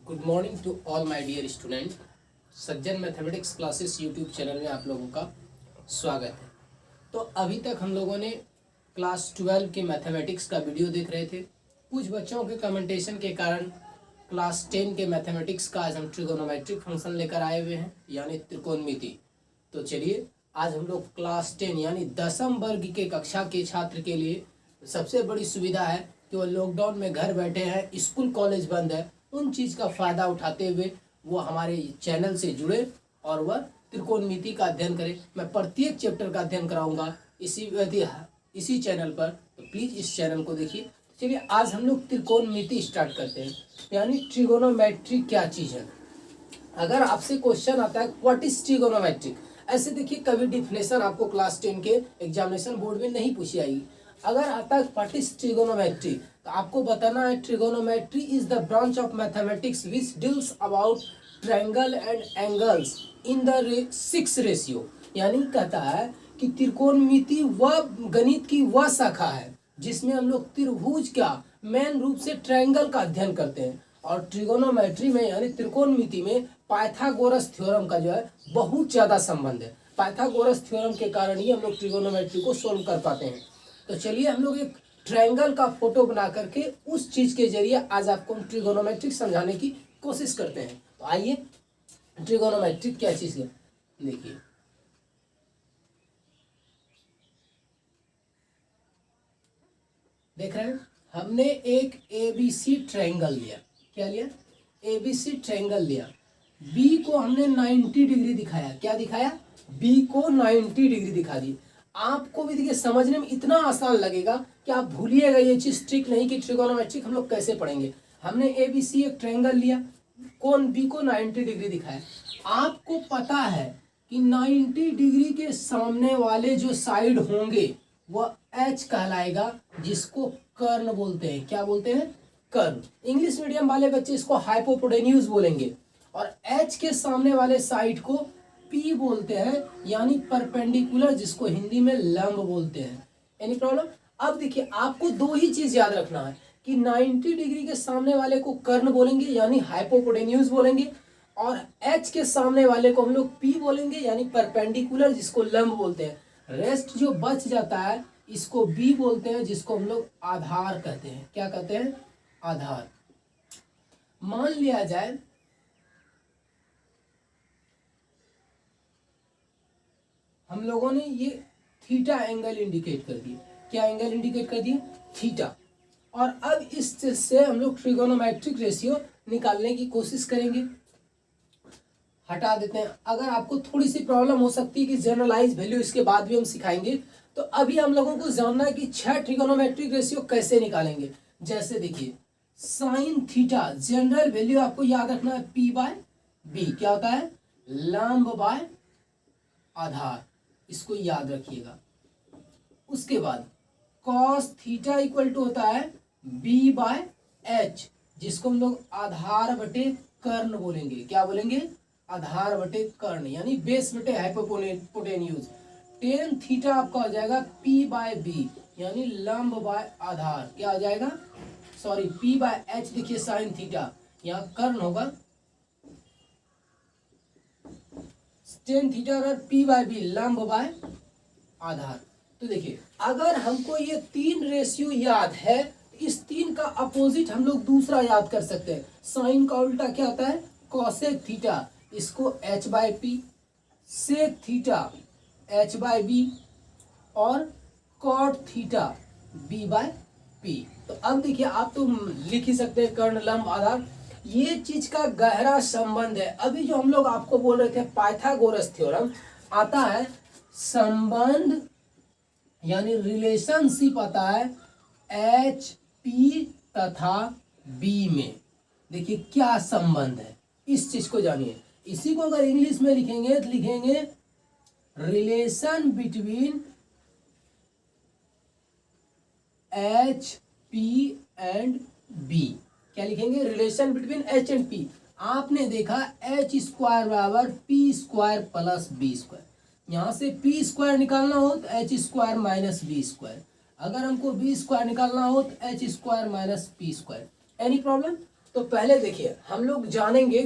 Good morning to all my dear student. Sajjan mathematics classes YouTube channel में आप लोगों का स्वागत है। तो अभी तक हम लोगों ने क्लास 12 के मैथमेटिक्स का वीडियो देख रहे थे। कुछ बच्चों के कमेंटेशन के कारण क्लास 10 के मैथमेटिक्स का आज हम ट्रिगोनोमेट्रिक फंक्शन लेकर आए हुए हैं, यानी त्रिकोणमिति। तो चलिए आज हम लोग क्लास 10 यानी 10वीं वर्ग के कक्षा के छात्र के लिए सबसे बड़ी सुविधा है कि वो लॉकडाउन में घर बैठे हैं, स्कूल कॉलेज बंद है, उन चीज़ का फ़ायदा उठाते हुए वो हमारे चैनल से जुड़े और वह त्रिकोणमिति का अध्ययन करें। मैं प्रत्येक चैप्टर का अध्ययन कराऊंगा इसी चैनल पर, तो प्लीज़ इस चैनल को देखिए। चलिए आज हम लोग त्रिकोणमिति स्टार्ट करते हैं, यानी ट्रिगोनोमेट्री क्या चीज़ है। अगर आपसे क्वेश्चन आता है व्हाट इज ट्रिगोनोमेट्रिक, ऐसे देखिए कभी डिफिनेशन आपको क्लास 10 के एग्जामिनेशन बोर्ड में नहीं पूछी आएगी। अगर आता है व्हाट इज ट्रिगोनोमेट्री, तो आपको बताना है trigonometry is the branch of mathematics which deals about triangle and angles in the 6 ratio. यानी कहता है कि त्रिकोणमिति वह गणित की वह शाखा है जिसमें हम लोग त्रिभुज का मेन रूप से ट्रायंगल का अध्ययन करते हैं। और ट्रिगोनोमेट्री में यानी त्रिकोणमिति में पाइथागोरस थ्योरम का जो है बहुत ज़्यादा संबंध है। पाइथागोरस थ्योरम के कारण ही हम लोग ट्रिगोनोमेट्री को सोल्व कर पाते हैं। तो चलिए हम लोग एक ट्रायंगल का फोटो बना करके उस चीज के जरिए आज आपको ट्रिगोनोमेट्रिक समझाने की कोशिश करते हैं। तो आइए ट्रिगोनोमेट्रिक क्या चीज है देखिए। देख रहे हैं, हमने एक एबीसी ट्रायंगल लिया। क्या लिया? एबीसी ट्रायंगल लिया। बी को हमने 90 डिग्री दिखाया। क्या दिखाया? बी को 90 डिग्री दिखा दी। आपको भी देखिए समझने में इतना आसान लगेगा कि आप भूलिएगा ये चीज ट्रिक नहीं कि ट्रिगोनोमेट्रिक हम लोग कैसे पढ़ेंगे। हमने एबीसी एक ट्रायंगल लिया, कौन बी को 90 डिग्री दिखाया। आपको पता है कि 90 डिग्री के सामने वाले जो साइड होंगे वह एच कहलाएगा, जिसको कर्ण बोलते हैं। क्या बोलते हैं? कर्ण। इंग्लिश मीडियम वाले बच्चे इसको हाइपोपोटेन्यूज बोलेंगे। और एच के सामने वाले साइड को पी बोलते हैं, यानी परपेंडिकुलर, जिसको हिंदी में लंब बोलते हैं। Any problem? अब देखिए आपको दो ही चीज याद रखना है कि 90 डिग्री के सामने वाले को कर्ण बोलेंगे यानी हाइपोपोटेन्यूज बोलेंगे, और एच के सामने वाले को हम लोग पी बोलेंगे यानी परपेंडिकुलर, जिसको लंब बोलते हैं। रेस्ट जो बच जाता है इसको बी बोलते हैं, जिसको हम लोग आधार कहते हैं। क्या कहते हैं? आधार। मान लिया जाए हम लोगों ने ये थीटा एंगल इंडिकेट कर दिया। क्या एंगल इंडिकेट कर दिया? थीटा। और अब इस चीज से हम लोग ट्रिगोनोमेट्रिक रेशियो निकालने की कोशिश करेंगे। हटा देते हैं। अगर आपको थोड़ी सी प्रॉब्लम हो सकती है कि जनरलाइज वैल्यू इसके बाद भी हम सिखाएंगे, तो अभी हम लोगों को जानना है कि 6 ट्रिगोनोमेट्रिक रेशियो कैसे निकालेंगे। जैसे देखिए साइन थीटा, जनरल वैल्यू आपको याद रखना है पी बाय बी। क्या होता है? लंब बाय आधार, इसको याद रखिएगा। उसके बाद कॉस थीटा इक्वल टू होता है बी बाय एच, जिसको हम लोग आधार बटे कर्ण बोलेंगे। क्या बोलेंगे? आधार बटे कर्ण, यानी बेस बटे हाइपोपोटेन्यूज। टेन थीटा आपका हो जाएगा पी बाय बी, यानी लंब बाय आधार। क्या हो जाएगा? Sorry, P by H. देखिए साइन थीटा, यहाँ कर्ण होगा टेन थीटा और पी बाय बी लंब बाय आधार। तो देखिए अगर हमको ये 3 रेशियो याद है, इस 3 का अपोजिट हम लोग दूसरा याद कर सकते हैं। साइन का उल्टा क्या होता है? कॉसेक थीटा, इसको H by P, sec theta H by B, और cot theta B by P. तो अब देखिए आप तो लिख ही सकते हैं कर्ण लंब आधार। ये चीज का गहरा संबंध है। अभी जो हम लोग आपको बोल रहे थे पाइथागोरस थ्योरम, आता है संबंध यानी रिलेशनशिप आता है एच पी तथा बी में। देखिए क्या संबंध है, इस चीज को जानिए। इसी को अगर इंग्लिश में लिखेंगे तो लिखेंगे relation between H P and B. क्या लिखेंगे? Relation between H and P. आपने देखा एच स्क्वायर बराबर P square plus B square. यहां से पी स्क्वायर निकालना हो तो H square minus B square. अगर हमको बी स्क्वायर निकालना हो तो H square minus P square. Any problem? तो पहले देखिए हम लोग जानेंगे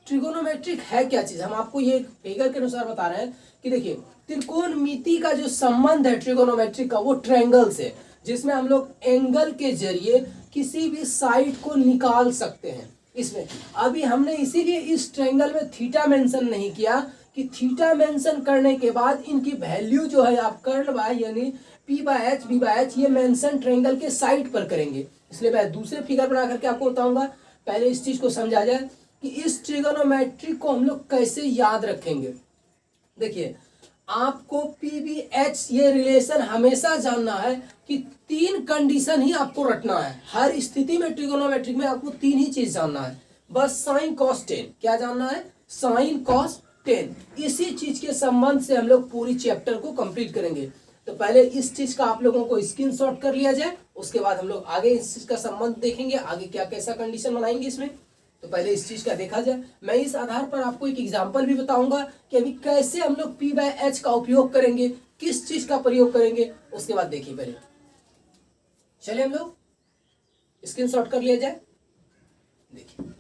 ट्रिगोनोमेट्रिक है क्या चीज। हम आपको ये फिगर के अनुसार बता रहे हैं कि देखिए त्रिकोणमिति का जो संबंध है ट्रिगोनोमेट्रिक का वो ट्रायंगल से, जिसमें हम लोग एंगल के जरिए किसी भी साइड को निकाल सकते हैं। इसमें अभी हमने इसीलिए इस ट्रायंगल में थीटा मेंशन नहीं किया कि थीटा मेंशन करने के बाद इनकी वैल्यू जो है आप कर्ल बाय यानी P by H B by H ये मेंशन ट्रायंगल के साइड पर करेंगे। इसलिए मैं दूसरे फिगर बना करके आपको बताऊंगा। पहले इस चीज को समझा जाए कि इस ट्रिगोनोमेट्री को हम लोग कैसे याद रखेंगे। देखिए आपको PBH ये रिलेशन हमेशा जानना है कि 3 कंडीशन ही आपको रखना है हर स्थिति में। ट्रिगोनोमेट्रिक में आपको 3 ही चीज जानना है बस, साइन कॉस टेन। क्या जानना है? Sine cos tan. इसी चीज के संबंध से हम लोग पूरी चैप्टर को कंप्लीट करेंगे। तो पहले इस चीज का आप लोगों को स्क्रीनशॉट कर लिया जाए, उसके बाद हम लोग आगे इस चीज का संबंध देखेंगे, आगे क्या कैसा कंडीशन बनाएंगे इसमें। तो पहले इस चीज का देखा जाए। मैं इस आधार पर आपको एक एग्जांपल भी बताऊंगा कि अभी कैसे हम लोग P बाय एच का उपयोग करेंगे, किस चीज का प्रयोग करेंगे, उसके बाद देखिए। पहले चलिए हम लोग स्क्रीनशॉट कर लिया जाए। देखिए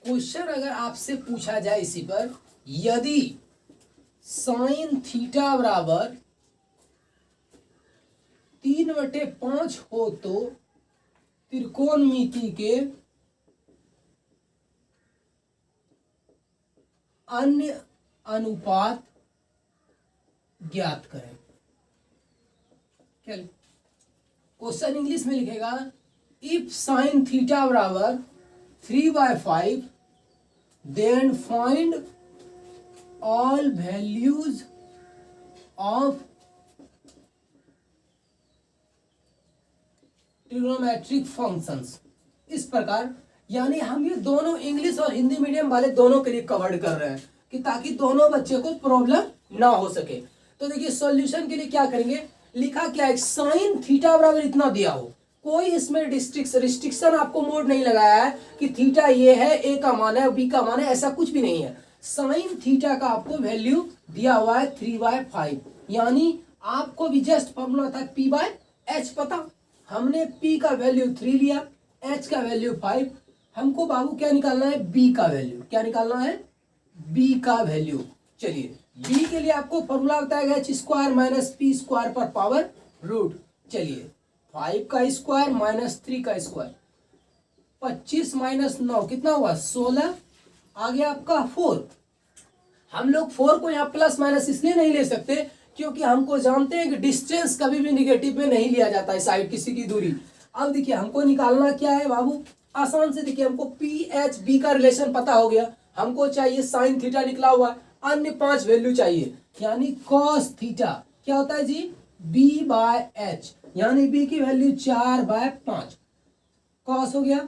क्वेश्चन अगर आपसे पूछा जाए इसी पर, यदि साइन थीटा बराबर 3/5 हो तो त्रिकोणमिति के अन्य अनुपात ज्ञात करें। क्या क्वेश्चन इंग्लिश में लिखेगा, इफ साइन थीटा बराबर 3/5 then find all values of trigonometric functions. इस प्रकार यानी हम ये दोनों इंग्लिश और हिंदी मीडियम वाले दोनों के लिए कवर्ड कर रहे हैं कि ताकि दोनों बच्चे को प्रॉब्लम ना हो सके। तो देखिए सॉल्यूशन के लिए क्या करेंगे, लिखा क्या है, साइन थीटा बराबर इतना दिया हो, कोई इसमें रिस्ट्रिक्शन आपको मोड नहीं लगाया है कि थीटा ये है, ए का मान है, बी का मान है, ऐसा कुछ भी नहीं है। साइन थीटा का आपको वैल्यू दिया हुआ है 3/5, यानी आपको भी जस्ट फॉर्मूला था P बाय एच पता। हमने P का वैल्यू 3 लिया, H का वैल्यू 5। हमको बाबू क्या निकालना है, B का वैल्यू। क्या निकालना है? B का वैल्यू। चलिए B के लिए आपको फॉर्मूला बताया गया h² माइनस P स्क्वायर पर पावर रूट। चलिए 5 का स्क्वायर माइनस 3 का स्क्वायर, 25 माइनस 9 कितना हुआ, 16। आ गया आपका 4। हम लोग 4 को यहाँ प्लस माइनस इसलिए नहीं ले सकते क्योंकि हमको जानते हैं कि डिस्टेंस कभी भी निगेटिव में नहीं लिया जाता है, साइड किसी की दूरी। अब देखिए हमको निकालना क्या है बाबू, आसान से देखिए, हमको PHB का रिलेशन पता हो गया, हमको चाहिए साइन थीटा निकला हुआ है, अन्य 5 वैल्यू चाहिए, यानी कॉस थीटा क्या होता है जी, B बाय एच, यानी B की वैल्यू 4/5। कॉस हो गया,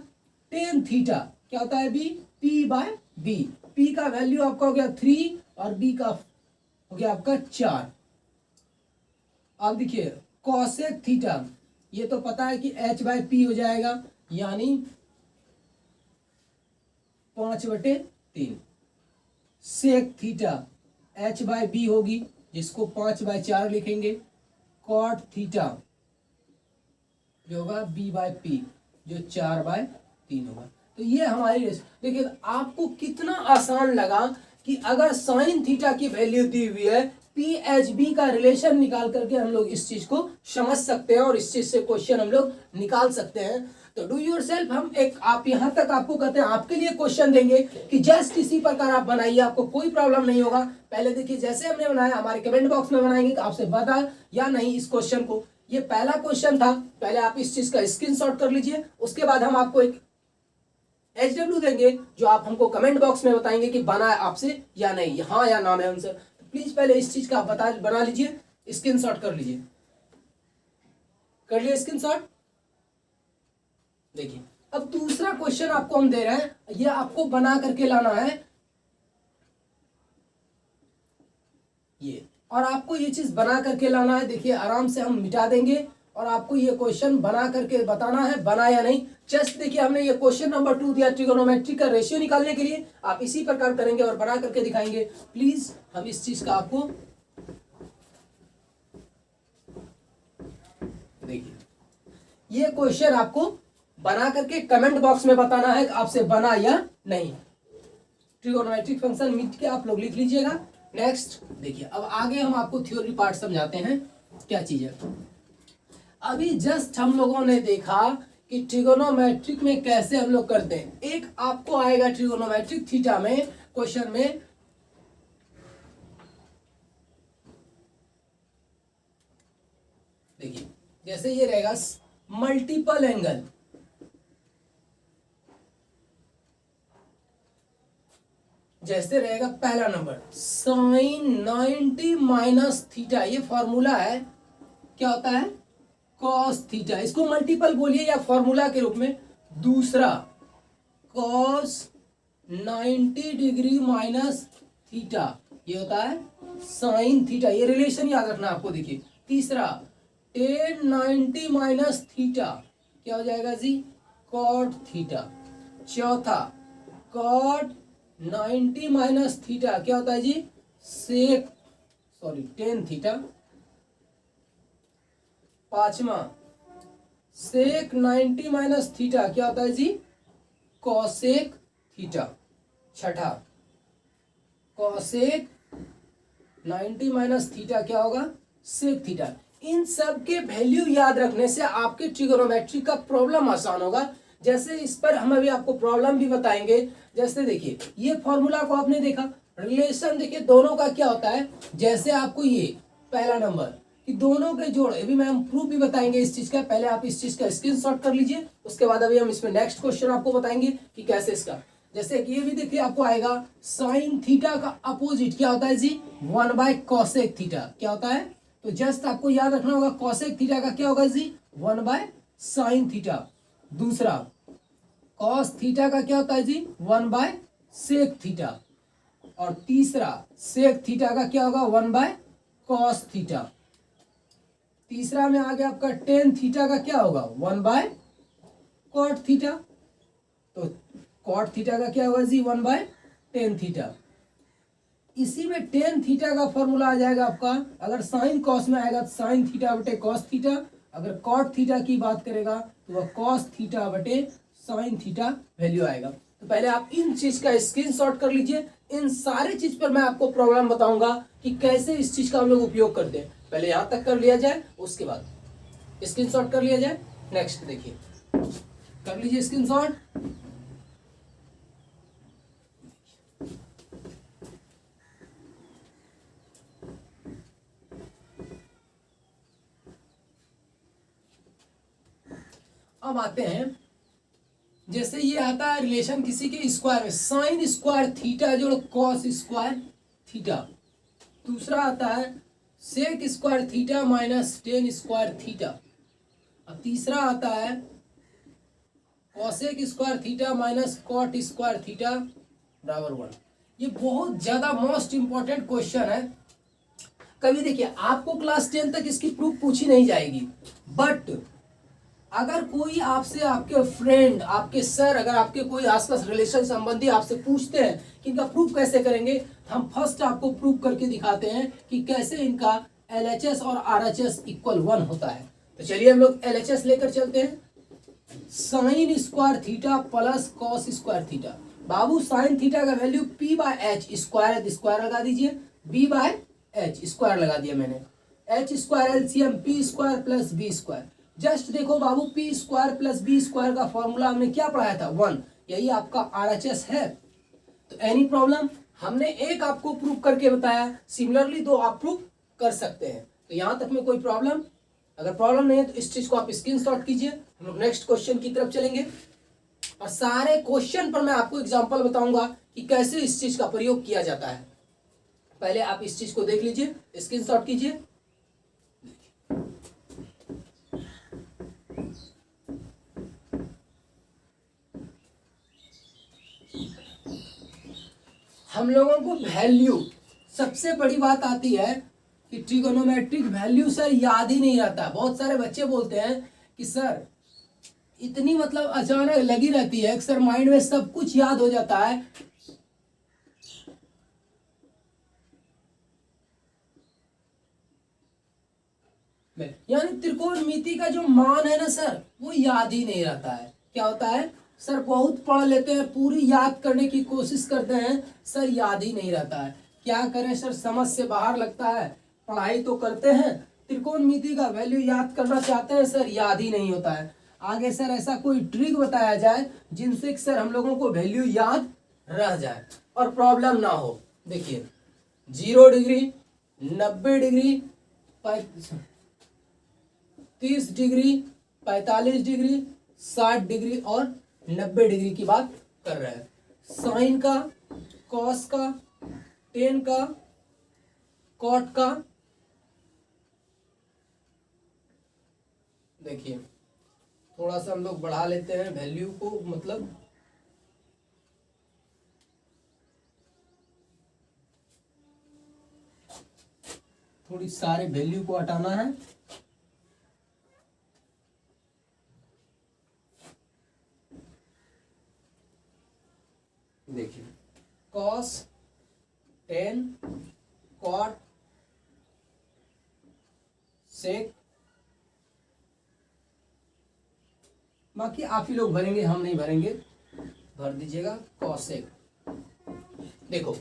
टेन थीटा क्या होता है B, P by B। P का वैल्यू आपका हो गया 3 और B का हो गया आपका 4। अब देखिए कॉसेक थीटा, ये तो पता है कि H/P हो जाएगा, यानी 5/3। सेक थीटा H/B होगी, जिसको 5/4 लिखेंगे। कॉट थीटा जो होगा B/P, जो 4/3 होगा। तो ये हमारी देखिए आपको कितना आसान लगा कि अगर साइन थीटा की वैल्यू दी हुई है, PHB का रिलेशन निकाल करके हम लोग इस चीज को समझ सकते हैं और इस चीज से क्वेश्चन हम लोग निकाल सकते हैं। तो डू योरसेल्फ, हम एक आप यहां तक आपको कहते हैं आपके लिए क्वेश्चन देंगे कि जस्ट इसी प्रकार आप बनाइए, आपको कोई प्रॉब्लम नहीं होगा। पहले देखिए जैसे हमने बनाया, हमारे कमेंट बॉक्स में बनाएंगे कि आपसे बता या नहीं इस क्वेश्चन को। ये पहला क्वेश्चन था, पहले आप इस चीज का स्क्रीनशॉट कर लीजिए, उसके बाद हम आपको एक HW देंगे जो आप हमको कमेंट बॉक्स में बताएंगे कि बना है आपसे या नहीं, हाँ या ना में आंसर। तो प्लीज पहले इस चीज का बना लीजिए, स्क्रीनशॉट कर लीजिए। कर लिया स्क्रीनशॉट? देखिए अब दूसरा क्वेश्चन आपको हम दे रहे हैं, ये आपको बना करके लाना है ये, और आपको ये चीज बना करके लाना है। देखिए आराम से हम मिटा देंगे और आपको ये क्वेश्चन बना करके बताना है बना या नहीं। जस्ट देखिए हमने ये क्वेश्चन नंबर 2 दिया ट्रिगोनोमेट्री का रेशियो निकालने के लिए, आप इसी प्रकार करेंगे और बना करके दिखाएंगे। प्लीज हम इस चीज का आपको देखिए, ये क्वेश्चन आपको बना करके कमेंट बॉक्स में बताना है आपसे बना या नहीं। ट्रिगोनोमेट्रिक फंक्शन मिट के आप लोग लिख लीजिएगा। नेक्स्ट देखिए, अब आगे हम आपको थ्योरी पार्ट समझाते हैं क्या चीज है। अभी जस्ट हम लोगों ने देखा कि ट्रिगोनोमेट्रिक में कैसे हम लोग करते हैं। एक आपको आएगा ट्रिगोनोमेट्रिक थीटा में क्वेश्चन में, देखिए जैसे ये रहेगा मल्टीपल एंगल, जैसे रहेगा पहला नंबर साइन 90 माइनस थीटा, ये फॉर्मूला है, क्या होता है कॉस थीटा, इसको मल्टीपल बोलिए या फॉर्मूला के रूप में। दूसरा कॉस 90 डिग्री माइनस थीटा, ये होता है साइन थीटा, ये रिलेशन याद रखना आपको। देखिए तीसरा टेन 90 माइनस थीटा, क्या हो जाएगा जी कॉट थीटा। चौथा कॉट 90 माइनस थीटा, क्या होता है जी टेन थीटा। पांचवा सेक 90 माइनस थीटा, क्या होता है जी कॉसेक थीटा। छठा कॉसेक 90 माइनस थीटा क्या होगा सेक थीटा। इन सब के वैल्यू याद रखने से आपके ट्रिगोनोमेट्री का प्रॉब्लम आसान होगा। जैसे इस पर हम अभी आपको प्रॉब्लम भी बताएंगे। जैसे देखिए ये फॉर्मूला को आपने देखा, रिलेशन देखिए दोनों का क्या होता है। जैसे आपको ये पहला नंबर कि दोनों के जोड़, अभी मैम प्रूफ भी बताएंगे इस चीज का, पहले आप इस चीज का स्क्रीनशॉट कर लीजिए, उसके बाद अभी हम इसमें नेक्स्ट क्वेश्चन आपको बताएंगे कि कैसे इसका। जैसे कि ये भी देखिए आपको आएगा साइन थीटा का अपोजिट क्या होता है जी 1 कॉसेक थीटा, क्या होता है। तो जस्ट आपको याद रखना होगा कॉसेक थीटा का क्या होगा जी 1 साइन थीटा। दूसरा कॉस थीटा का क्या होता है जी 1 सेक थीटा। और तीसरा सेक थीटा का क्या होगा 1 कॉस थीटा। तीसरा में आ गया आपका टेन थीटा का क्या होगा 1 कॉट थीटा। तो कॉट थीटा का क्या होगा जी 1 टेन थीटा। इसी में टेन थीटा का फॉर्मूला आ जाएगा आपका, अगर साइन कॉस में आएगा तो साइन थीटा बटे कॉस थीटा, अगर कॉट थीटा की बात करेगा तो वह कॉस थीटा बटे साइन थीटा वैल्यू आएगा। तो पहले आप इन चीज का स्क्रीनशॉट कर लीजिए। इन सारे चीज पर मैं आपको प्रॉब्लम बताऊंगा कि कैसे इस चीज का हम लोग उपयोग करते हैं। पहले यहां तक कर लिया जाए, उसके बाद स्क्रीनशॉट कर लिया जाए। नेक्स्ट देखिए कर लीजिए स्क्रीनशॉट। अब आते हैं, जैसे ये आता है रिलेशन किसी के स्क्वायर में, साइन स्क्वायर थीटा जोड़ कॉस स्क्वायर थीटा। दूसरा आता है sec square theta minus tan square theta. और तीसरा आता है cosec square theta minus cot square theta बराबर 1। ये बहुत ज्यादा मोस्ट इंपॉर्टेंट क्वेश्चन है। कभी देखिए आपको क्लास 10 तक इसकी प्रूफ पूछी नहीं जाएगी, बट अगर कोई आपसे, आपके फ्रेंड, आपके सर, अगर आपके कोई आसपास रिलेशन संबंधी आपसे पूछते हैं कि इनका प्रूफ कैसे करेंगे, तो हम फर्स्ट आपको प्रूफ करके दिखाते हैं कि कैसे इनका LHS और RHS इक्वल 1 होता है। तो चलिए हम लोग LHS लेकर चलते हैं। Sine square theta plus cos square theta. बाबू साइन थीटा का वैल्यू P/H स्क्वायर है, स्क्वायर लगा दीजिए, B/H स्क्वायर लगा दिया मैंने, H square LCM P square plus B square. Just देखो बाबू P square plus B square का फॉर्मूला हमने क्या पढ़ाया था 1, यही आपका RHS है। तो एनी प्रॉब्लम, हमने एक आपको प्रूफ करके बताया, सिमिलरली 2 आप प्रूफ कर सकते हैं। तो यहां तक में कोई प्रॉब्लम, अगर प्रॉब्लम नहीं है तो इस चीज को आप स्क्रीनशॉट कीजिए। हम लोग नेक्स्ट क्वेश्चन की तरफ चलेंगे और सारे क्वेश्चन पर मैं आपको एग्जांपल बताऊंगा कि कैसे इस चीज का प्रयोग किया जाता है। पहले आप इस चीज को देख लीजिए, स्क्रीनशॉट कीजिए। हम लोगों को वैल्यू, सबसे बड़ी बात आती है कि ट्रिगोनोमेट्रिक वैल्यू सर याद ही नहीं रहता। बहुत सारे बच्चे बोलते हैं कि सर इतनी मतलब अचानक लगी रहती है कि सर माइंड में सब कुछ याद हो जाता है। यानी त्रिकोणमिति का जो मान है ना सर वो याद ही नहीं रहता है। क्या होता है सर, बहुत पढ़ लेते हैं, पूरी याद करने की कोशिश करते हैं, सर याद ही नहीं रहता है। क्या करें सर, समझ से बाहर लगता है। पढ़ाई तो करते हैं, त्रिकोणमिति का वैल्यू याद करना चाहते हैं, सर याद ही नहीं होता है। आगे सर ऐसा कोई ट्रिक बताया जाए जिनसे सर हम लोगों को वैल्यू याद रह जाए और प्रॉब्लम ना हो। देखिए 0 degree, 90 degree, 30 degree, 45 degree, 60 degree और 90 डिग्री की बात कर रहे हैं। साइन का, कॉस का, टेन का, कॉट का। देखिए थोड़ा सा हम लोग बढ़ा लेते हैं वैल्यू को, मतलब थोड़ी सारे वैल्यू को हटाना है। देखिए कॉस, टेन, कॉट, सेक, बाकी आप ही लोग भरेंगे, हम नहीं भरेंगे, भर दीजिएगा कॉसेक। देखो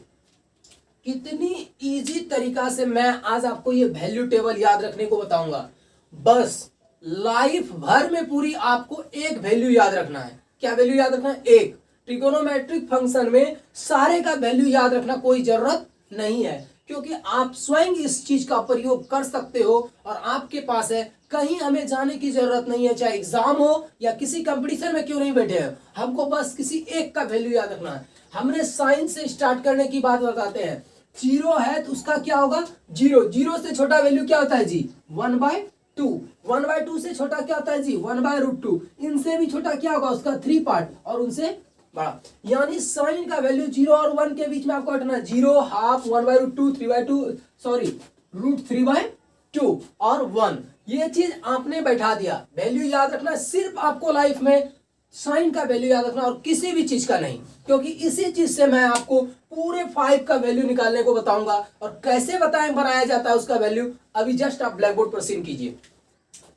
कितनी इजी तरीका से मैं आज आपको ये वैल्यू टेबल याद रखने को बताऊंगा। बस लाइफ भर में पूरी आपको एक वैल्यू याद रखना है। क्या वैल्यू याद रखना है? एक। ट्रिगोनोमेट्रिक फंक्शन में सारे का वैल्यू याद रखना कोई जरूरत नहीं है, क्योंकि आप स्वयं इस चीज का प्रयोग कर सकते हो और आपके पास है। कहीं हमें जाने की जरूरत नहीं है, चाहे एग्जाम हो या किसी कंपटीशन में क्यों नहीं बैठे हैं, हमको बस किसी एक का वैल्यू याद रखना है। हमने साइन से स्टार्ट करने की बात बताते हैं। 0 है तो उसका क्या होगा? 0। 0 से छोटा वैल्यू क्या होता है जी? 1/2। 1/2 से छोटा क्या होता है जी? 1/√2। इनसे भी छोटा क्या होगा? उसका 3 पार्ट, और उनसे बड़ा। यानी साइन का वैल्यू 0 और 1 के बीच में आपको हटना। 0, हाफ, 1/√2, 3/2, सॉरी √3/2 और 1। ये चीज आपने बैठा दिया। वैल्यू याद रखना सिर्फ आपको लाइफ में साइन का वैल्यू याद रखना और किसी भी चीज का नहीं, क्योंकि इसी चीज से मैं आपको पूरे 5 का वैल्यू निकालने को बताऊंगा और कैसे बनाया जाता है उसका वैल्यू। अभी जस्ट आप ब्लैक बोर्ड पर सीन कीजिए।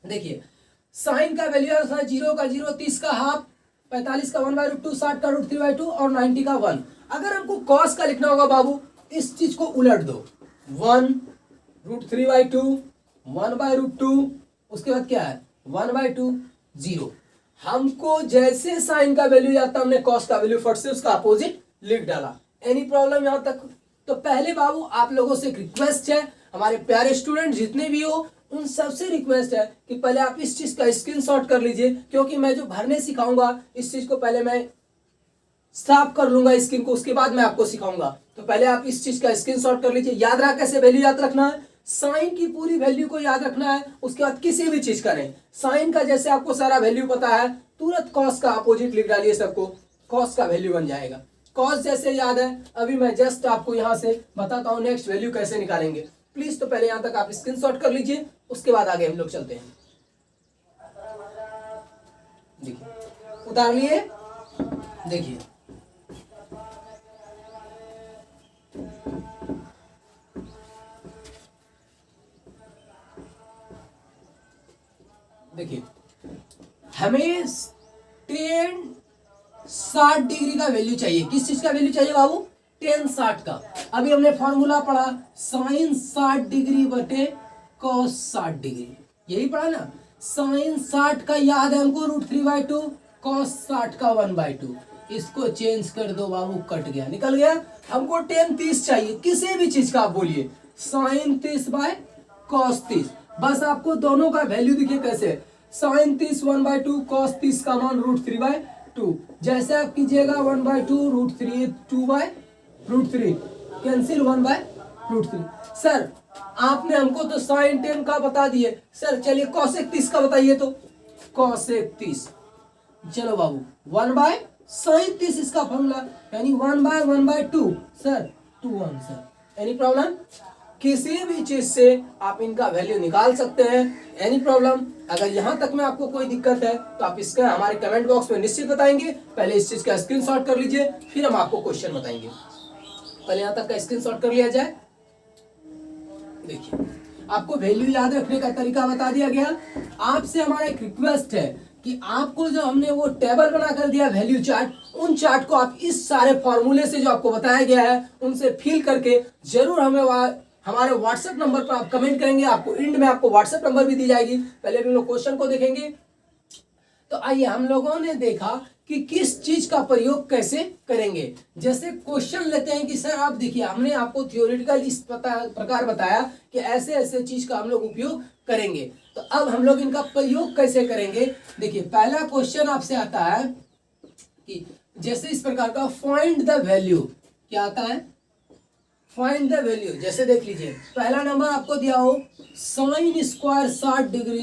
देखिए साइन का वैल्यू याद रखना। 0 का 0, 30 का हाफ, 45 का 1/√2, 60 का √3/2 और 90 का 1। अगर हमको कॉस का लिखना होगा बाबू, इस चीज को उलट दो। 1 √3/2, 1/√2, उसके बाद क्या है? 1/2, 0। हमको जैसे साइन का वैल्यू याद था, हमने कॉस का वैल्यू फट से उसका अपोजिट लिख डाला। एनी प्रॉब्लम यहां तक? तो पहले बाबू आप लोगों से एक रिक्वेस्ट है, हमारे प्यारे स्टूडेंट जितने भी हो उन सबसे रिक्वेस्ट है कि पहले आप इस चीज का स्क्रीनशॉट कर लीजिए, क्योंकि मैं जो भरने सिखाऊंगा इस चीज को पहले मैं साफ कर लूंगा स्क्रीन को, उसके बाद मैं आपको सिखाऊंगा। तो पहले आप इस चीज का स्क्रीनशॉट कर लीजिए। याद रहा कैसे वैल्यू याद रखना है? साइन की पूरी वैल्यू को याद रखना है, उसके बाद किसी भी चीज का नहीं। साइन का जैसे आपको सारा वैल्यू पता है, तुरंत कॉस का अपोजिट लिख डालिए सबको, कॉस का वैल्यू बन जाएगा। कॉस जैसे याद है, अभी मैं जस्ट आपको यहां से बताता हूं नेक्स्ट वैल्यू कैसे निकालेंगे। प्लीज तो पहले यहां तक आप स्क्रीनशॉट कर लीजिए, उसके बाद आगे हम लोग चलते हैं। देखिए उतार लिए। देखिए देखिए हमें 60 डिग्री का वैल्यू चाहिए। किस चीज का वैल्यू चाहिए बाबू? 60 का। अभी हमने फॉर्मूला पढ़ा, साइन 60 डिग्री बटे कॉस 60 डिग्री, यही पढ़ा ना। साइन 60 का याद है हमको √3/2, कॉस 60 का 1/2। इसको चेंज कर दो बाबू, कट गया, निकल गया। हमको 30 चाहिए, किसी भी चीज का आप बोलिए। साइन 30/कॉस 30। बस आपको दोनों का वैल्यू दिखे कैसे। साइन 30 1/2, कॉस 30 का मान √3/2। जैसे आप कीजिएगा 1/2, √3, 2/√3, कैंसिल 1/√3। सर आपने हमको तो साइन 10 का बता दिए, सर चलिए कॉसेक 30 का बताइए। तो कॉसेक 30, चलो बाबू 1/साइन 30 इसका फॉर्मूला, यानी 1/1/2 सर 2 1 सर। Any problem? किसी भी चीज से आप इनका वैल्यू निकाल सकते हैं। Any problem? अगर यहाँ तक में आपको कोई दिक्कत है तो आप इसका हमारे कमेंट बॉक्स में निश्चित बताएंगे। पहले इस चीज का स्क्रीनशॉट कर लीजिए, फिर हम आपको क्वेश्चन बताएंगे। पहले यहाँ तक का स्क्रीनशॉट कर लिया जाए। देखिए, आपको वैल्यू याद रखने का तरीका बता दिया गया। आपसे हमारा एक रिक्वेस्ट है कि आपको जो हमने वो टेबल बना कर दिया वैल्यू चार्ट, उन चार्ट को आप इस सारे फॉर्मूले से जो आपको बताया गया है उनसे फिल करके जरूर हमें हमारे व्हाट्सएप नंबर पर आप कमेंट करेंगे। आपको एंड में आपको व्हाट्सएप नंबर भी दी जाएगी। पहले हम लोग क्वेश्चन को देखेंगे। तो आइए, हम लोगों ने देखा कि किस चीज का प्रयोग कैसे करेंगे। जैसे क्वेश्चन लेते हैं कि सर आप देखिए, हमने आपको थियोरेटिकल इस प्रकार बताया कि ऐसे ऐसे चीज का हम लोग उपयोग करेंगे। तो अब हम लोग इनका प्रयोग कैसे करेंगे। देखिए, पहला क्वेश्चन आपसे आता है कि जैसे इस प्रकार का फाइंड द वैल्यू। क्या आता है? Find the value. जैसे देख लीजिए, पहला नंबर आपको दिया हो sine square 60 degree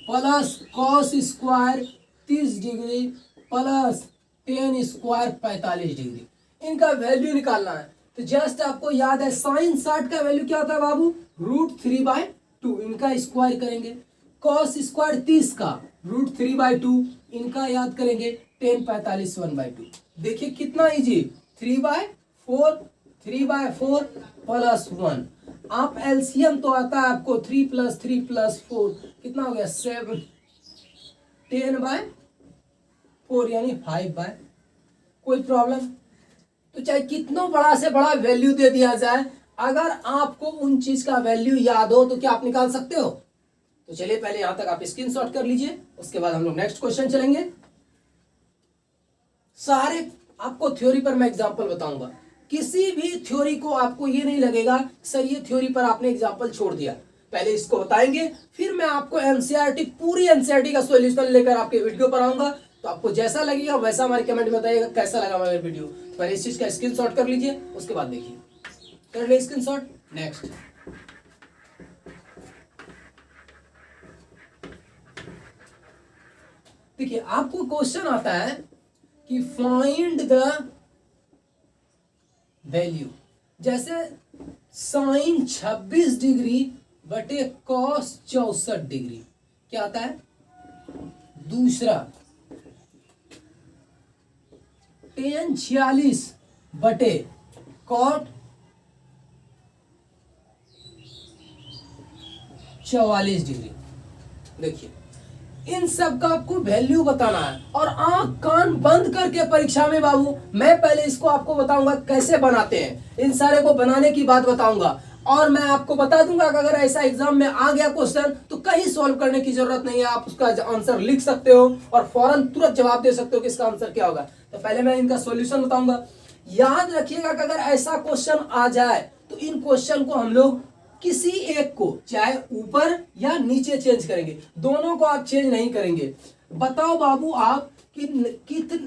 plus cos square 30 degree plus ten square 45 degree. इनका वैल्यू निकालना है। तो जस्ट आपको याद है साइन 60 का वैल्यू क्या होता है बाबू? √3/2। इनका स्क्वायर करेंगे। कॉस स्क्वायर 30 का √3/2। इनका याद करेंगे। टेन 45 1/2। देखिए कितना इजी। 3/4 प्लस 1। आप एलसीएम तो आता है आपको 3 + 3 + 4 कितना हो गया? 7। 10/4 यानी 5/। कोई प्रॉब्लम? तो चाहे कितना बड़ा से बड़ा वैल्यू दे दिया जाए, अगर आपको उन चीज का वैल्यू याद हो तो क्या आप निकाल सकते हो? तो चलिए, पहले यहां तक आप स्क्रीनशॉट कर लीजिए, उसके बाद हम लोग नेक्स्ट क्वेश्चन चलेंगे। सारे आपको थ्योरी पर मैं एग्जांपल बताऊंगा। किसी भी थ्योरी को आपको ये नहीं लगेगा सर ये थ्योरी पर आपने एग्जांपल छोड़ दिया। पहले इसको बताएंगे, फिर मैं आपको एनसीईआरटी पूरी एनसीईआरटी का सॉल्यूशन लेकर आपके वीडियो पर आऊंगा। तो आपको जैसा लगेगा वैसा हमारे कमेंट में बताइएगा कैसा लगा हमारा वीडियो। पहले इस चीज का स्क्रीनशॉट कर लीजिए, उसके बाद देखिए। कर ले स्क्रीनशॉट। नेक्स्ट, देखिए आपको क्वेश्चन आता है कि फाइंड द वैल्यू। जैसे साइन 26 डिग्री बटे कॉस 64 डिग्री क्या आता है? दूसरा टेन 46 बटे कॉट 44 डिग्री। देखिए, इन सब का आपको वैल्यू बताना है और आंख कान बंद करके परीक्षा में बाबू मैं पहले इसको आपको बताऊंगा कैसे बनाते हैं। इन सारे को बनाने की बात बताऊंगा और मैं आपको बता दूंगा कि अगर ऐसा एग्जाम में आ गया क्वेश्चन तो कहीं सॉल्व करने की जरूरत नहीं है। आप उसका आंसर लिख सकते हो और फौरन तुरंत जवाब दे सकते हो कि इसका आंसर क्या होगा। तो पहले मैं इनका सॉल्यूशन बताऊंगा। याद रखिएगा कि अगर ऐसा क्वेश्चन आ जाए तो इन क्वेश्चन को हम लोग किसी एक को चाहे ऊपर या नीचे चेंज करेंगे, दोनों को आप चेंज नहीं करेंगे। बताओ बाबू आप कि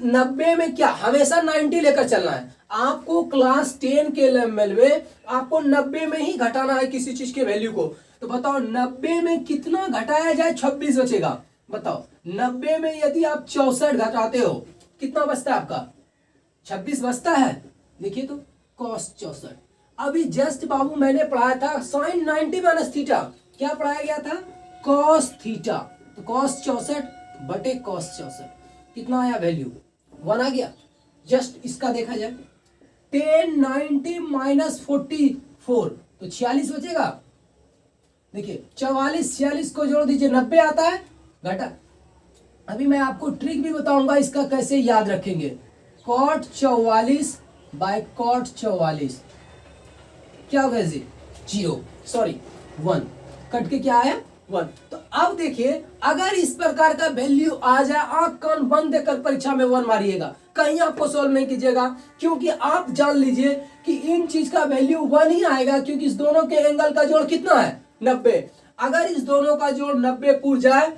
90 में क्या हमेशा 90 लेकर चलना है? आपको क्लास 10 के लेवल में आपको 90 में ही घटाना है किसी चीज के वैल्यू को। तो बताओ 90 में कितना घटाया जाए 26 बचेगा? बताओ 90 में यदि आप 64 घटाते हो कितना बचता है आपका? 26 बचता है। देखिए तो कॉस 64। अभी जस्ट बाबू मैंने पढ़ाया था साइन 90 माइनस थीटा। क्या पढ़ाया गया था? Cos theta. तो कॉस 64 बटे कॉस 64 कितना आया वैल्यू? 1 आ गया। जस्ट इसका देखा जाए 10 90 माइनस 44 तो 46 बचेगा। देखिए 44 46 को जोड़ दीजिए 90 आता है घटा। अभी मैं आपको ट्रिक भी बताऊंगा इसका कैसे याद रखेंगे। कॉट 44 बाय कॉट 44 क्या होगा जी? 0 सॉरी 1 कट के क्या आया? 1। तो अब देखिए अगर इस प्रकार का वैल्यू आ जाए आंख कान बंद देकर परीक्षा में 1 मारिएगा, कहीं आपको सॉल्व नहीं कीजिएगा, क्योंकि आप जान लीजिए कि इन चीज का वैल्यू 1 ही आएगा क्योंकि इस दोनों के एंगल का जोड़ कितना है? 90। अगर इस दोनों का जोड़ 90 पुर जाए,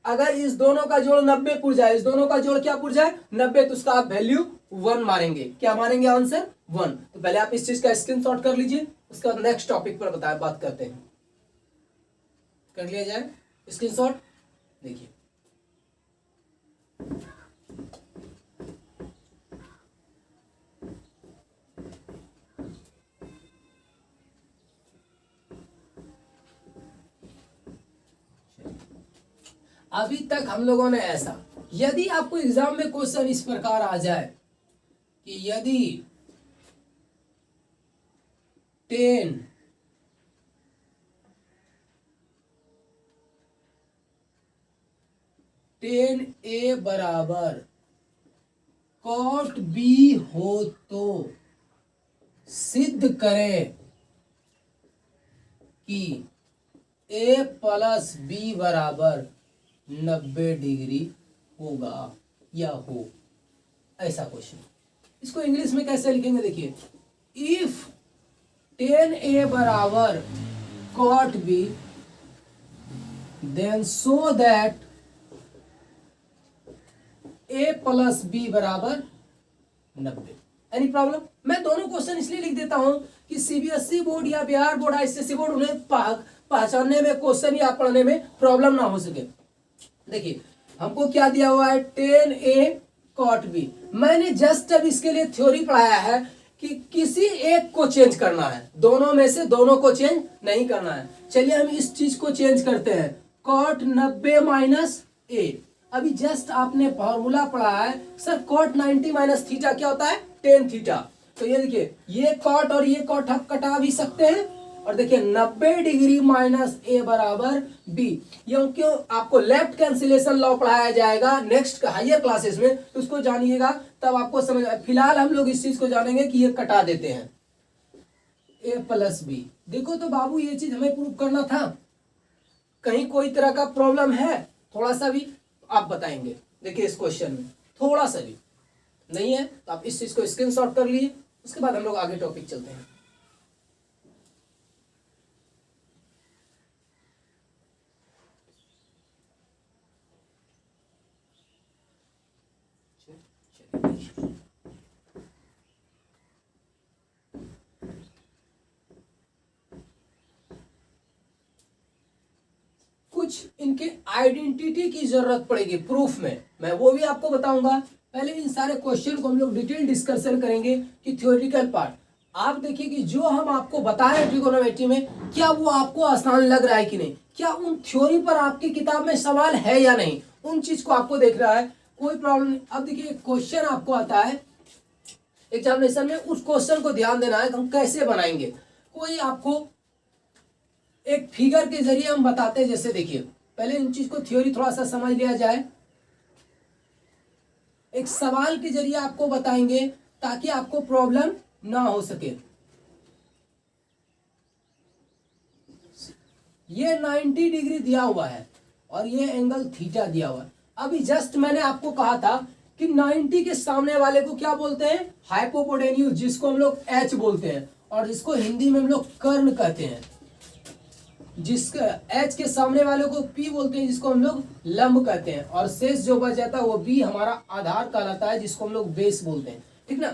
अगर इस दोनों का जोड़ 90 पुर जाए, इस दोनों का जोड़ क्या पुर जाए? 90, तो उसका आप वैल्यू 1 मारेंगे। क्या मारेंगे? आंसर 1। तो पहले आप इस चीज का स्क्रीनशॉट कर लीजिए, उसके बाद नेक्स्ट टॉपिक पर बात करते हैं। कर लिया जाए स्क्रीनशॉट। देखिए अभी तक हम लोगों ने ऐसा, यदि आपको एग्जाम में क्वेश्चन इस प्रकार आ जाए कि यदि 10a बराबर cot b हो तो सिद्ध करें कि a प्लस बी बराबर 90 डिग्री होगा या हो, ऐसा क्वेश्चन। इसको इंग्लिश में कैसे लिखेंगे देखिए, इफ 10a बराबर cot b then show that a plus B बराबर 90। Any problem? मैं दोनों क्वेश्चन इसलिए लिख देता हूं कि सीबीएसई बोर्ड या बिहार बोर्ड, आईसीएसई बोर्ड उन्हें पहचानने में, क्वेश्चन या पढ़ने में प्रॉब्लम ना हो सके। देखिए हमको क्या दिया हुआ है, 10a cot b। मैंने जस्ट अब इसके लिए थ्योरी पढ़ाया है कि किसी एक को चेंज करना है, दोनों में से दोनों को चेंज नहीं करना है। चलिए हम इस चीज को चेंज करते हैं, cot 90 माइनस a। अभी जस्ट आपने फॉर्मूला पढ़ा है सर, cot 90 माइनस थीटा क्या होता है, tan थीटा। तो ये देखिए, ये cot और ये cot हम कटा भी सकते हैं, और देखिए 90 डिग्री माइनस a बराबर b। क्यों आपको लेफ्ट कैंसिलेशन लॉ पढ़ाया जाएगा नेक्स्ट हायर क्लासेस में, तो उसको जानिएगा तब आपको समझ। फिलहाल हम लोग इस चीज को जानेंगे कि ये कटा देते हैं a प्लस बी। देखो तो बाबू, ये चीज हमें प्रूव करना था, कहीं कोई तरह का प्रॉब्लम है थोड़ा सा भी आप बताएंगे। देखिए इस क्वेश्चन में थोड़ा सा भी नहीं है तो आप इस चीज को स्क्रीनशॉट कर लिए, उसके बाद हम लोग आगे टॉपिक चलते हैं। कुछ इनके आइडेंटिटी की जरूरत पड़ेगी प्रूफ में, मैं वो भी आपको बताऊंगा। पहले इन सारे क्वेश्चन को हम लोग डिटेल डिस्कशन करेंगे कि थ्योरेटिकल पार्ट। आप देखिए कि जो हम आपको बता रहे हैं ट्रिगोनोमेट्री में, क्या वो आपको आसान लग रहा है कि नहीं, क्या उन थ्योरी पर आपकी किताब में सवाल है या नहीं, उन चीज को आपको देख रहा है, कोई प्रॉब्लम नहीं। अब देखिए क्वेश्चन आपको आता है एग्जामिनेशन में, उस क्वेश्चन को ध्यान देना है, हम कैसे बनाएंगे। कोई आपको एक फिगर के जरिए हम बताते हैं, जैसे देखिए पहले इन चीज को थ्योरी थोड़ा सा समझ लिया जाए, एक सवाल के जरिए आपको बताएंगे ताकि आपको प्रॉब्लम ना हो सके। ये 90 डिग्री दिया हुआ है और ये एंगल थीटा दिया हुआ है। अभी जस्ट मैंने आपको कहा था कि 90 के सामने वाले को क्या बोलते हैं, हाइपोपोटेन्यूज, जिसको हम लोग एच बोलते हैं, और जिसको हिंदी में हम लोग कर्ण कहते हैं। जिसका एच के सामने वाले को पी बोलते हैं, जिसको हम लोग लंब कहते हैं, और शेष जो बच जाता है वो बी हमारा आधार कहलाता है, जिसको हम लोग बेस बोलते हैं। ठीक ना।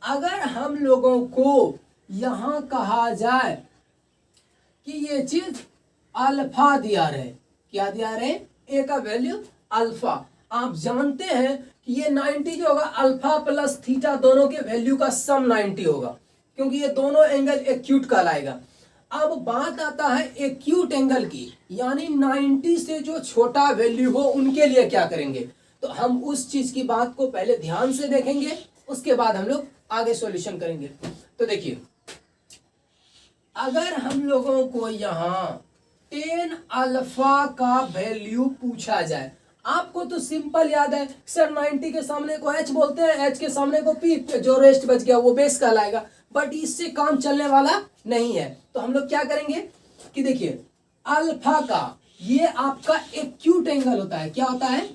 अगर हम लोगों को यहां कहा जाए कि ये चीज अल्फा दिया रहे, क्या दिया रहे, ए का वैल्यू अल्फा। आप जानते हैं कि ये 90 जो होगा, अल्फा प्लस थीटा दोनों के वैल्यू का सम 90 होगा, क्योंकि ये दोनों एंगल एक्यूट कहलाएगा। अब बात आता है एक्यूट एंगल की, यानी 90 से जो छोटा वैल्यू हो उनके लिए क्या करेंगे। तो हम उस चीज की बात को पहले ध्यान से देखेंगे, उसके बाद हम लोग आगे सॉल्यूशन करेंगे। तो देखिए, अगर हम लोगों को यहाँ 10 अल्फा का वैल्यू पूछा जाए, आपको तो सिंपल याद है सर, 90 के सामने को एच बोलते हैं, एच के सामने को पी, जो रेस्ट बच गया वो बेस कहलाएगा, बट इससे काम चलने वाला नहीं है। तो हम लोग क्या करेंगे कि देखिए, अल्फा का ये आपका एक्यूट एंगल होता है, क्या होता है,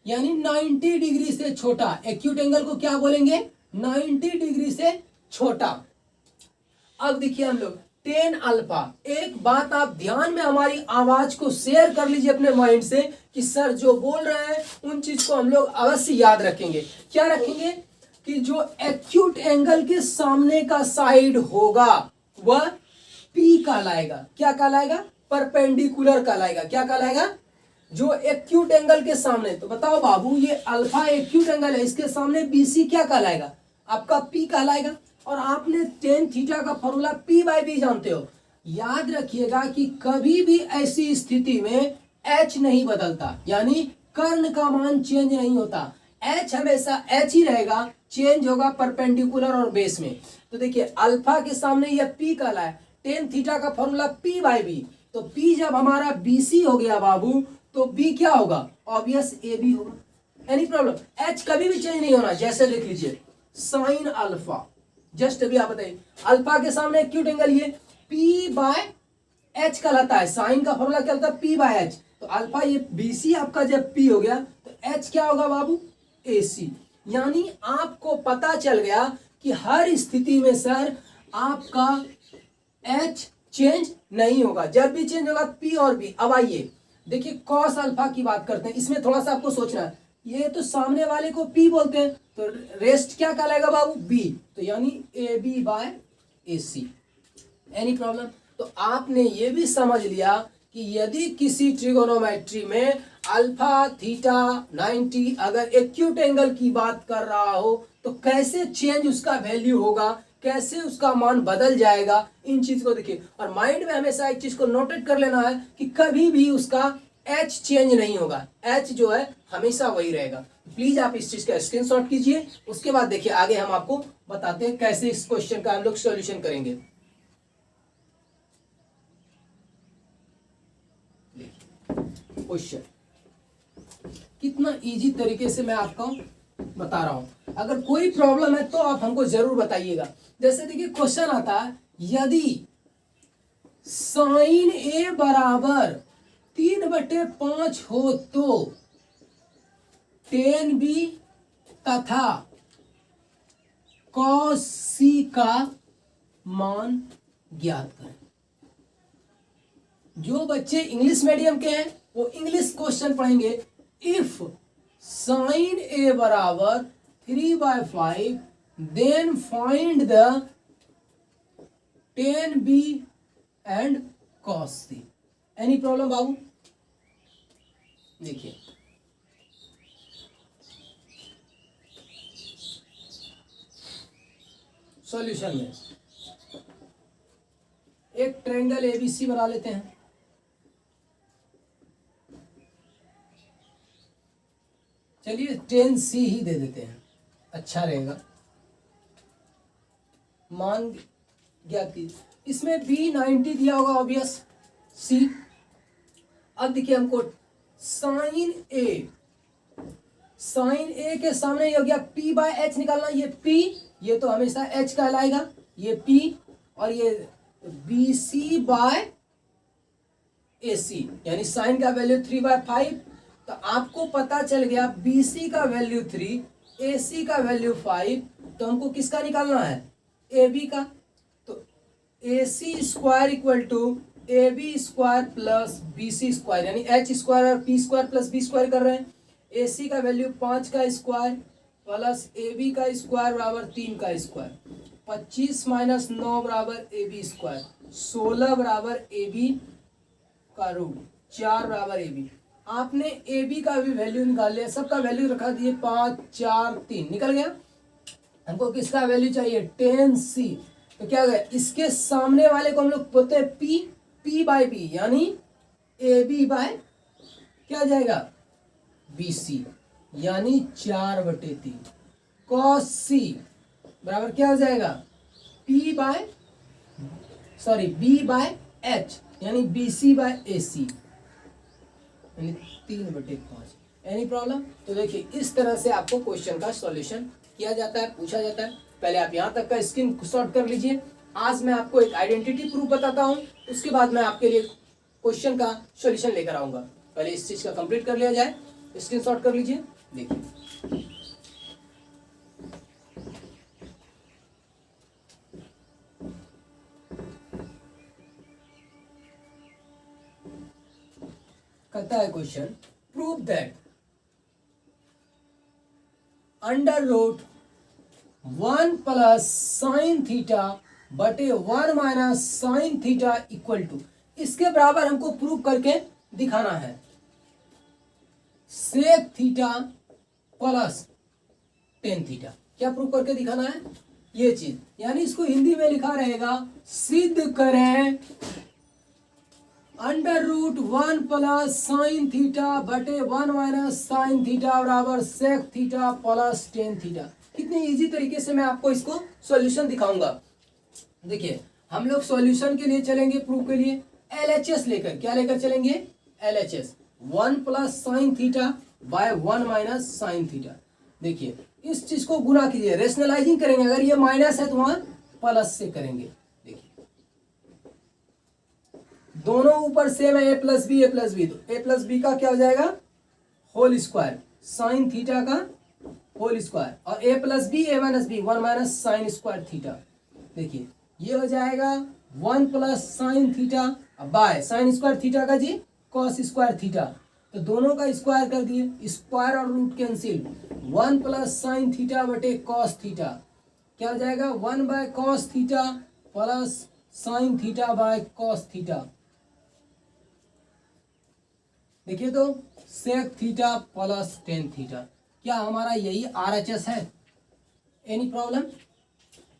यानी 90 डिग्री से छोटा। एक्यूट एंगल को क्या बोलेंगे, 90 डिग्री से छोटा। अब देखिए हम लोग 10 अल्फा, एक बात आप ध्यान में हमारी आवाज को शेयर कर लीजिए अपने माइंड से कि सर जो बोल रहे हैं उन चीज को हम लोग अवश्य याद रखेंगे। क्या रखेंगे कि जो एक्यूट एंगल के सामने का साइड होगा वह पी कहलाएगा। क्या कहलाएगा, परपेंडिकुलर कहलाएगा। क्या कहलाएगा, जो एक्यूट एंगल के सामने। तो बताओ बाबू, ये अल्फा एक्यूट एंगल है, इसके सामने बीसी क्या कहलाएगा, आपका पी कहलाएगा। और आपने टेन थीटा का फॉर्मूला पी बाई बी जानते हो। याद रखिएगा कि कभी भी ऐसी स्थिति में h नहीं बदलता, यानी कर्ण का मान चेंज नहीं होता, h हमेशा h ही रहेगा, चेंज होगा परपेंडिकुलर और बेस में। तो देखिए अल्फा के सामने यह p कहला है, टेन थीटा का फॉर्मूला p बाई बी, तो p जब हमारा bc हो गया बाबू तो b क्या होगा, ऑब्वियस ab होगा। एनी प्रॉब्लम, h कभी भी चेंज नहीं होना। जैसे लिख लीजिए साइन अल्फा, जस्ट अभी आप बताइए अल्फा के सामने एक्यूट एंगल ये p बाय h कहलाता है, साइन का फॉर्मूला क्या होता है p बाय h, तो अल्फा ये bc आपका जब p हो गया तो h क्या होगा बाबू, ac। यानी आपको पता चल गया कि हर स्थिति में सर आपका h चेंज नहीं होगा, जब भी चेंज होगा p और b। अब आइए देखिए कॉस अल्फा की बात करते हैं, इसमें थोड़ा सा आपको सोचना है, ये तो सामने वाले को p बोलते हैं, तो रेस्ट क्या कहलाएगा बाबू, b, तो यानी ab by ac। Any problem, तो आपने ये भी समझ लिया कि यदि किसी ट्रिगोनोमेट्री में अल्फा थीटा 90 अगर एक्यूट एंगल की बात कर रहा हो तो कैसे चेंज उसका वैल्यू होगा, कैसे उसका मान बदल जाएगा, इन चीज को देखिए। और माइंड में हमेशा एक चीज को नोटेट कर लेना है कि कभी भी उसका h चेंज नहीं होगा, h जो है हमेशा वही रहेगा। प्लीज आप इस चीज का स्क्रीनशॉट कीजिए, उसके बाद देखिए आगे हम आपको बताते हैं कैसे इस क्वेश्चन का हम लोग सॉल्यूशन करेंगे। क्वेश्चन कितना इजी तरीके से मैं आपको बता रहा हूं, अगर कोई प्रॉब्लम है तो आप हमको जरूर बताइएगा। जैसे देखिए क्वेश्चन आता है, यदि साइन ए बराबर 3/5 हो तो टेन बी तथा कॉस सी का मान ज्ञात करें। जो बच्चे इंग्लिश मीडियम के हैं वो इंग्लिश क्वेश्चन पढ़ेंगे। इफ साइन ए बराबर 3/5 then find the tan B and cos C. Any problem बाबू, देखिए सॉल्यूशन में एक ट्रायंगल एबीसी बना लेते हैं। चलिए 10C ही दे देते हैं, अच्छा रहेगा। मान ज्ञात कीजिए, इसमें B90 दिया होगा ऑब्वियस C। अब देखिए हमको साइन ए के सामने ये हो गया P बाय H निकालना, ये P, ये तो हमेशा H कहलाएगा, ये P, और ये BC बाय AC, यानी साइन का वैल्यू 3/5। तो आपको पता चल गया BC का वैल्यू 3, AC का वैल्यू 5, तो हमको किसका निकालना है, AB का। तो AC square equal to AB square plus BC square, यानी H स्क्वायर और P square plus B square कर रहे हैं। AC का वैल्यू 5 का स्क्वायर प्लस AB का स्क्वायर बराबर 3 का स्क्वायर, 25 माइनस 9 बराबर AB स्क्वायर, 16 बराबर AB का रूट, 4 बराबर AB। आपने AB का भी वैल्यू निकाल लिया, सबका वैल्यू रखा दिए 5 4 3, निकल गया। हमको किसका वैल्यू चाहिए, 10C। तो क्या गया, इसके सामने वाले को हम लोग बोलते हैं P बाई बी, यानी AB बाय क्या जाएगा, BC, यानी 4/3। cos C बराबर क्या हो जाएगा, B बाय H, यानी BC बाय AC, यानी 3/5। Any problem. तो देखिए इस तरह से आपको क्वेश्चन का सॉल्यूशन किया जाता है, पूछा जाता है। पहले आप यहाँ तक का स्क्रीन शॉट कर लीजिए। आज मैं आपको एक आइडेंटिटी प्रूफ बताता हूँ, उसके बाद मैं आपके लिए क्वेश्चन का सॉल्यूशन लेकर आऊंगा। पहले इस चीज का कंप्लीट कर लिया जाए, स्क्रीन शॉट कर लीजिए। देखिए कहता है question, prove that under root 1 plus sine theta बटे 1 minus sine theta equal to, इसके बराबर हमको प्रूव करके दिखाना है sec theta plus tan theta. क्या प्रूव करके दिखाना है, ये चीज, यानी इसको हिंदी में लिखा रहेगा सिद्ध करें √1 प्लस साइन थीटा बटे 1 माइनस साइन थीटा बराबर sec theta plus tan theta. कितनी इजी तरीके से मैं आपको इसको सॉल्यूशन दिखाऊंगा। देखिए हम लोग सॉल्यूशन के लिए चलेंगे, प्रूफ के लिए LHS लेकर, क्या लेकर चलेंगे? LHS 1 plus sine theta bye 1 minus sine theta. देखिए इस चीज को गुना कीजिए, रेशनलाइजिंग करेंगे, अगर ये माइनस है तो वहां प्लस से करेंगे। देखिए दोनों ऊपर सेम है, a प्लस बी तो a प्लस बी का क्या हो जाएगा? होल स्क्वायर साइन थीटा का होल स्क्वायर, और a plus B a minus B 1 minus sine square theta. देखिए ये हो जाएगा 1 plus sine theta by sine square theta का जी कॉस स्क्वायर थीटा, तो दोनों का स्क्वायर कर दिए, स्क्वायर और root cancel, 1 plus sine theta बटे कॉस थीटा क्या हो जाएगा? 1 by cos theta plus sine theta by cos theta. देखिए तो sec theta plus tan theta. क्या हमारा यही RHS है? Any problem?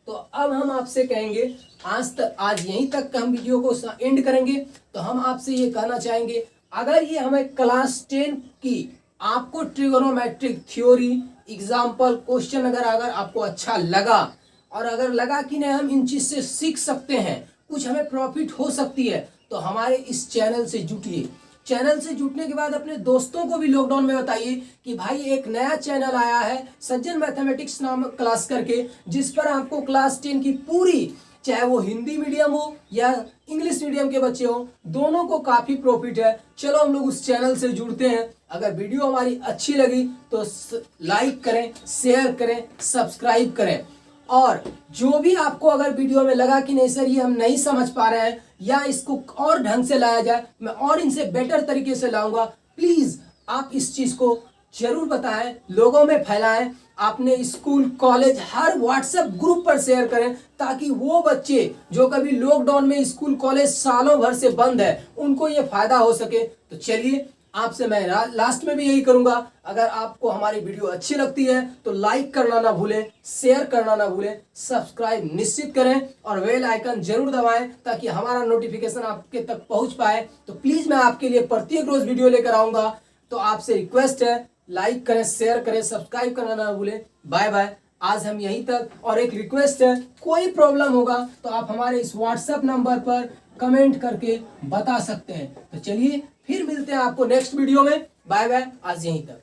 तो अब हम आपसे कहेंगे, आज यहीं तक का हम वीडियो को एंड करेंगे। तो हम आपसे ये कहना चाहेंगे, अगर ये हमें क्लास 10 की आपको ट्रिगोनोमेट्रिक थ्योरी एग्जाम्पल क्वेश्चन अगर आपको अच्छा लगा, और अगर लगा कि नहीं हम इन चीज से सीख सकते हैं, कुछ हमें प्रॉफिट हो सकती है, तो हमारे इस चैनल से जुटिए। चैनल से जुटने के बाद अपने दोस्तों को भी लॉकडाउन में बताइए कि भाई एक नया चैनल आया है सज्जन मैथमेटिक्स नामक क्लास करके, जिस पर आपको क्लास 10 की पूरी, चाहे वो हिंदी मीडियम हो या इंग्लिश मीडियम के बच्चे हो, दोनों को काफी प्रॉफिट है। चलो हम लोग उस चैनल से जुड़ते हैं। अगर वीडियो हमारी अच्छी लगी तो लाइक करें, शेयर करें, सब्सक्राइब करें, और जो भी आपको अगर वीडियो में लगा कि नहीं सर ये हम नहीं समझ पा रहे हैं या इसको और ढंग से लाया जाए, मैं और इनसे बेटर तरीके से लाऊंगा, प्लीज आप इस चीज को जरूर बताएं, लोगों में फैलाएं, अपने स्कूल कॉलेज हर व्हाट्सएप ग्रुप पर शेयर करें, ताकि वो बच्चे जो कभी लॉकडाउन में स्कूल कॉलेज सालों भर से बंद है, उनको ये फायदा हो सके। तो चलिए आपसे मैं लास्ट में भी यही करूंगा, अगर आपको हमारी वीडियो अच्छी लगती है तो लाइक करना ना भूलें, शेयर करना ना भूलें, सब्सक्राइब निश्चित करें और बेल आइकन जरूर दबाएं ताकि हमारा नोटिफिकेशन आपके तक पहुंच पाए। तो प्लीज मैं आपके लिए प्रत्येक रोज वीडियो लेकर आऊंगा। तो आपसे रिक्वेस्ट है, लाइक करें, शेयर करें, सब्सक्राइब करना ना भूलें। बाय बाय, आज हम यहीं तक। और एक रिक्वेस्ट है, कोई प्रॉब्लम होगा तो आप हमारे इस व्हाट्सएप नंबर पर कमेंट करके बता सकते हैं। तो चलिए फिर मिलते हैं आपको नेक्स्ट वीडियो में। बाय बाय, आज यहीं तक।